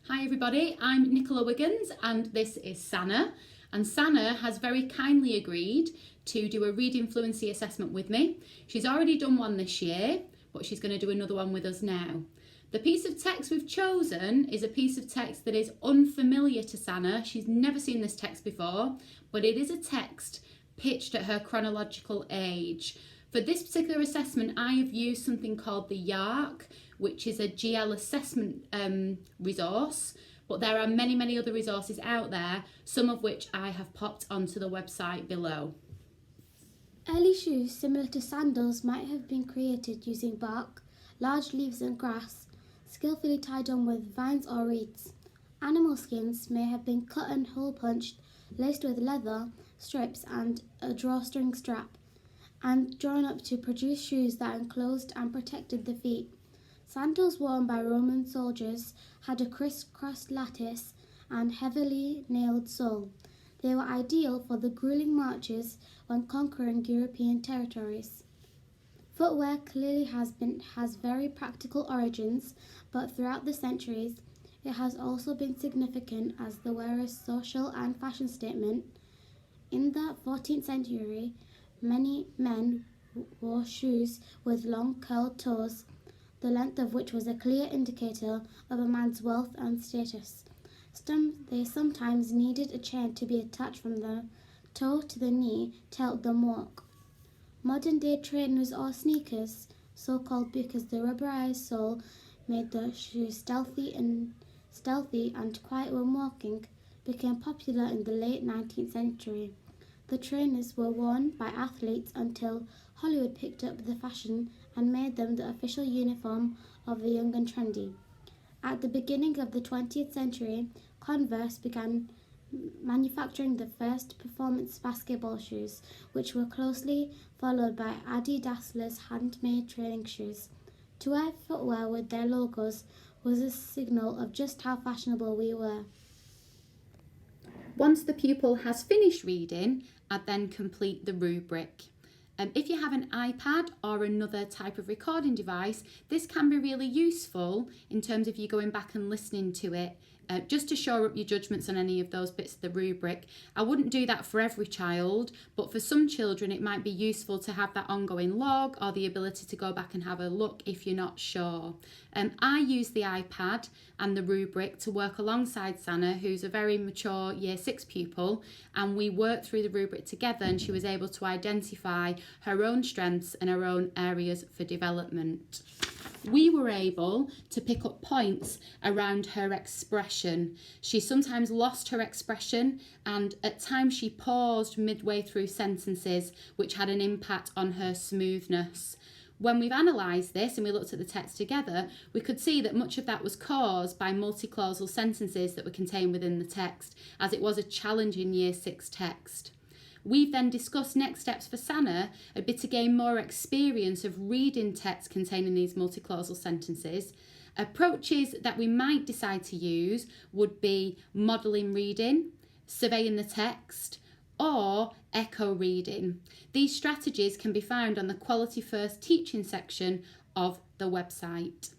Hi everybody, I'm Nicola Wiggins and this is Sana. And Sana has very kindly agreed to do a reading fluency assessment with me. She's already done one this year, but she's going to do another one with us now. The piece of text we've chosen is a piece of text that is unfamiliar to Sana. She's never seen this text before, but it is a text pitched at her chronological age. For this particular assessment, I have used something called the YARC, which is a GL assessment resource, but there are many other resources out there, some of which I have popped onto the website below. Early shoes similar to sandals might have been created using bark, large leaves and grass, skillfully tied on with vines or reeds. Animal skins may have been cut and hole-punched, laced with leather, strips and a drawstring strap, and drawn up to produce shoes that enclosed and protected the feet. Sandals worn by Roman soldiers had a crisscrossed lattice and heavily nailed sole. They were ideal for the grueling marches when conquering European territories. Footwear clearly has very practical origins, but throughout the centuries, it has also been significant as the wearer's social and fashion statement. In the 14th century, many men wore shoes with long curled toes, the length of which was a clear indicator of a man's wealth and status. They sometimes needed a chain to be attached from the toe to the knee to help them walk. Modern-day trainers or sneakers, so called because the rubberized sole made the shoe stealthy and quiet when walking, became popular in the late 19th century. The trainers were worn by athletes until Hollywood picked up the fashion and made them the official uniform of the young and trendy. At the beginning of the 20th century, Converse began manufacturing the first performance basketball shoes, which were closely followed by Adidas's handmade training shoes. To wear footwear with their logos was a signal of just how fashionable we were. Once the pupil has finished reading, I'd then complete the rubric. If you have an iPad or another type of recording device, this can be really useful in terms of you going back and listening to it, just to shore up your judgments on any of those bits of the rubric. I wouldn't do that for every child, but for some children it might be useful to have that ongoing log or the ability to go back and have a look if you're not sure. I use the iPad and the rubric to work alongside Sana, who's a very mature Year 6 pupil, and we worked through the rubric together and she was able to identify her own strengths and her own areas for development. We were able to pick up points around her expression. She sometimes lost her expression and at times she paused midway through sentences, which had an impact on her smoothness. When we've analysed this and we looked at the text together, we could see that much of that was caused by multi-clausal sentences that were contained within the text, as it was a challenging Year 6 text. We've then discussed next steps for Sana, a bit to gain more experience of reading text containing these multi-clausal sentences. Approaches that we might decide to use would be modelling reading, surveying the text, or echo reading. These strategies can be found on the Quality First teaching section of the website.